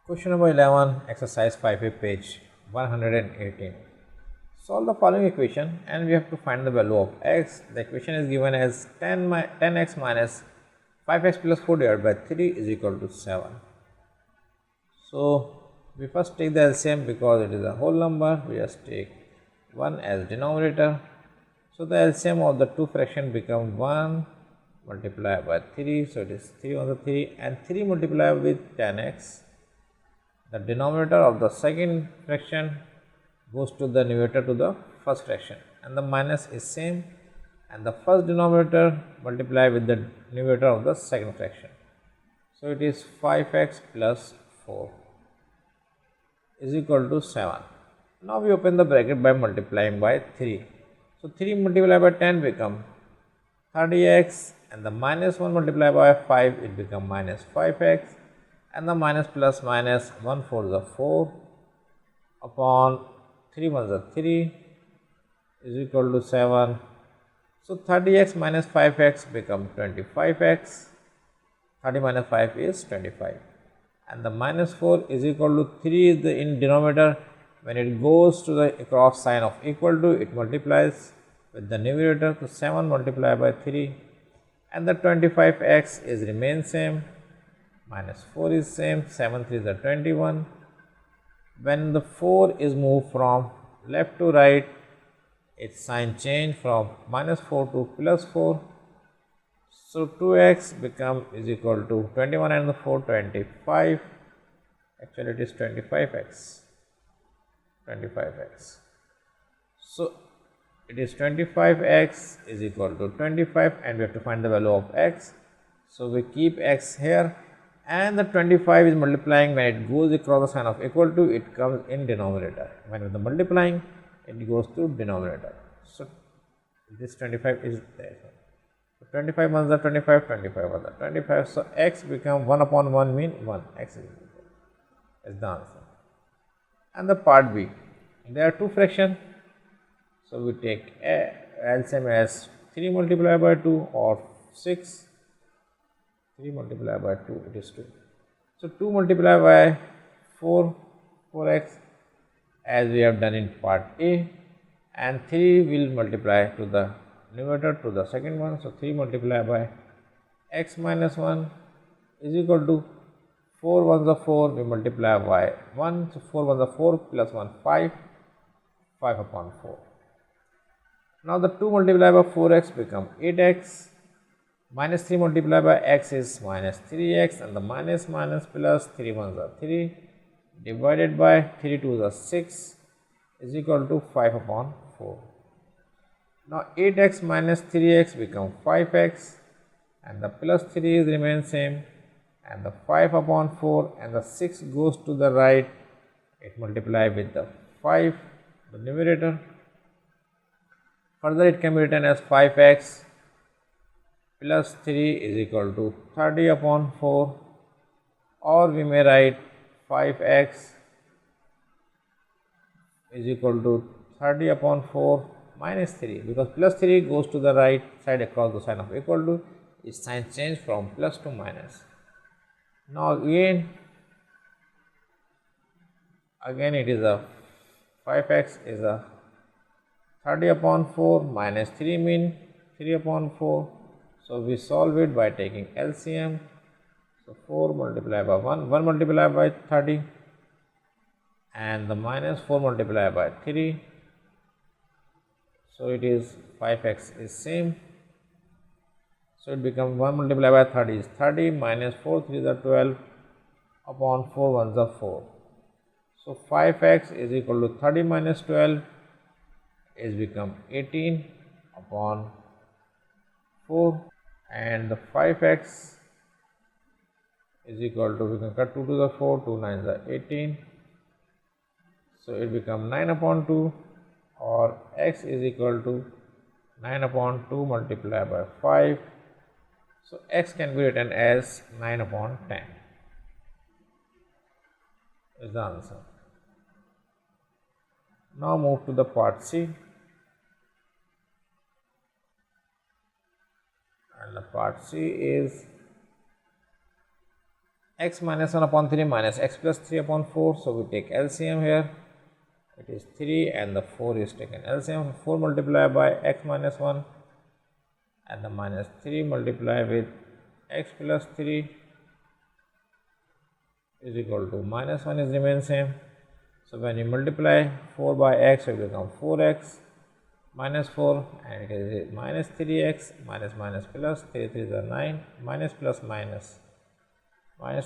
Question number 11, exercise 5a, page 118. Solve the following equation and we have to find the value of x. The equation is given as 10x minus 5x plus 4 divided by 3 is equal to 7. So, we first take the LCM because it is a whole number. We just take 1 as denominator. So, the LCM of the two fractions become 1 multiplied by 3. So, it is 3 on the 3 and 3 multiplied with 10x. The denominator of the second fraction goes to the numerator to the first fraction and the minus is same, and the first denominator multiply with the numerator of the second fraction. So, it is 5x plus 4 is equal to 7. Now, we open the bracket by multiplying by 3. So, 3 multiplied by 10 become 30x and the minus 1 multiplied by 5 it become minus 5x, and the minus plus minus 1 4 is a 4 upon 3 1 is a 3 is equal to 7. So, 30x minus 5x become 25x, 30 minus 5 is 25, and the minus 4 is equal to 3 is the in denominator. When it goes to the cross sign of equal to, it multiplies with the numerator. So, 7 multiplied by 3 and the 25x is remain same, minus 4 is same, 7 3 is the 21. When the 4 is moved from left to right, its sign change from minus 4 to plus 4. So, 2x become is equal to 21 and the 4 25, actually it is 25x. So, it is 25x is equal to 25 and we have to find the value of x. So, we keep x here and the 25 is multiplying. When it goes across the sign of equal to, it comes in denominator. When the multiplying, it goes to denominator. So, this 25 is there. So, 25 ones are 25, 25 ones are 25. So, x become 1 upon 1 mean 1, x is equal. Is the answer. And the part B, there are two fractions. So, we take LCM as 3 multiplied by 2 or 6. 3 multiplied by 2, it is 2. So, 2 multiplied by 4, 4x as we have done in part A, and 3 will multiply to the numerator to the second one. So, 3 multiplied by x minus 1 is equal to 4 ones are 4, we multiply by 1. So, 4 ones are 4 plus 1 5, 5 upon 4. Now, the 2 multiplied by 4x become 8x. Minus 3 multiplied by x is minus 3x, and the minus plus 3 ones are 3 divided by 3 2s are 6 is equal to 5 upon 4. Now, 8x minus 3x become 5x and the plus 3 is remain same, and the 5 upon 4 and the 6 goes to the right, it multiply with the 5 the numerator. Further, it can be written as 5x plus 3 is equal to 30 upon 4, or we may write 5x is equal to 30 upon 4 minus 3, because plus 3 goes to the right side across the sign of equal to, its sign change from plus to minus. Now, again it is a 5x is a 30 upon 4 minus 3 mean 3 upon 4. So, we solve it by taking LCM. So, 4 multiplied by 1 multiplied by 30 and the minus 4 multiplied by 3. So, it is 5x is same. So, it becomes 1 multiplied by 30 is 30 minus 4 3 is 12 upon 4 ones are 4. So, 5x is equal to 30 minus 12 is become 18 upon 4, and the 5x is equal to, we can cut 2 to the 4, 2 9s are 18. So, it becomes 9 upon 2, or x is equal to 9 upon 2 multiplied by 5. So, x can be written as 9 upon 10 is the answer. Now, move to the part C. And the part C is x minus 1 upon 3 minus x plus 3 upon 4. So we take LCM here. It is 3 and the 4 is taken. LCM 4 multiplied by x minus 1 and the minus 3 multiplied with x plus 3 is equal to minus 1 is remain same. So when you multiply 4 by x, it will become 4x minus 4 and it is minus 3x minus minus plus 3 3 is 9 minus plus minus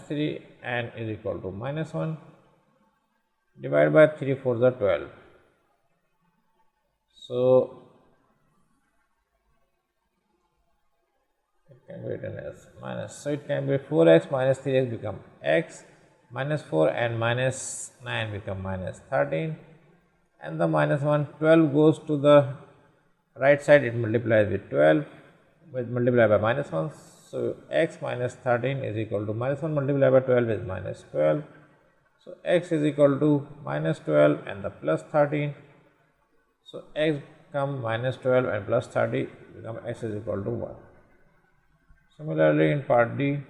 3 and is equal to minus 1 divided by 3 4 is 12. So it can be written as minus. So it can be 4x minus 3x become x, minus 4 and minus 9 become minus 13 and the minus 1. 12 goes to the right side, it multiplies with 12 with multiplied by minus 1. So x minus 13 is equal to minus 1 multiplied by 12 is minus 12. So x is equal to minus 12 and the plus 13. So x become minus 12 and plus 30 become x is equal to 1. Similarly, in part D,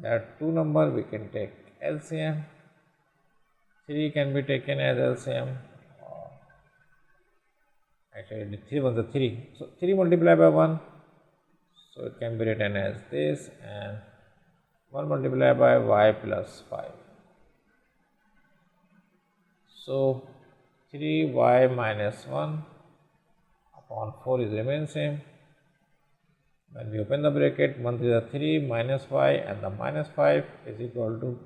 there are two numbers, we can take LCM. 3 can be taken as LCM. Actually, the 3 was the 3. So 3 multiplied by 1. So it can be written as this and 1 multiplied by y plus 5. So 3y minus 1 upon 4 is remain same. When we open the bracket, 1 3 is 3 minus y and the minus 5 is equal to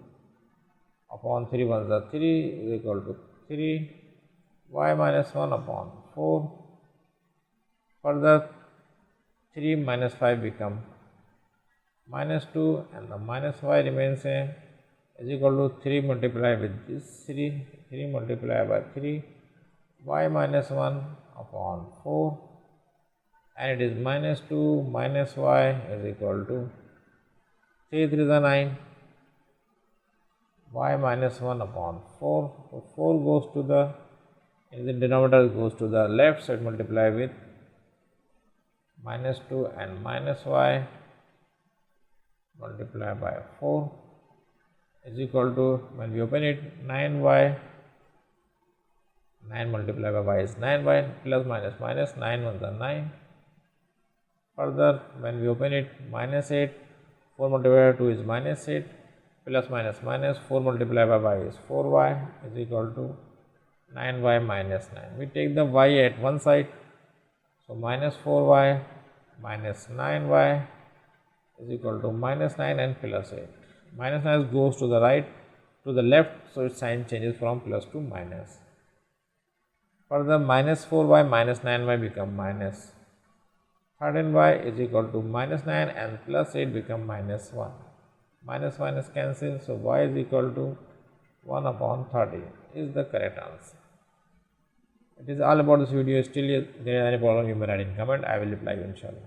upon 3 1 is 3 is equal to 3 y minus 1 upon 4. Further 3 minus 5 become minus 2 and the minus y remains same is equal to 3 multiplied with this 3 multiplied by 3 y minus 1 upon 4 and it is minus 2 minus y is equal to 3 3 is 9 y minus 1 upon 4. So 4 goes to the, in the denominator goes to the left side, multiply with minus 2 and minus y multiply by 4 is equal to, when we open it, 9y, 9 multiplied by y is 9y plus minus minus 9 1 is 9. Further, when we open it, minus 8, 4 multiplied by 2 is minus 8 plus minus minus 4 multiplied by y is 4y is equal to 9y minus 9. We take the y at one side. So minus 4y minus 9y is equal to minus 9 and plus 8. Minus 9 goes to the right, to the left, so its sign changes from plus to minus. Further, minus 4y minus 9y become minus 13y is equal to minus 9 and plus 8 become minus 1. Minus minus cancel, so y is equal to 1 upon 30 is the correct answer. It is all about this video. Still, if there is any problem, you may write in comment. I will reply you inshallah.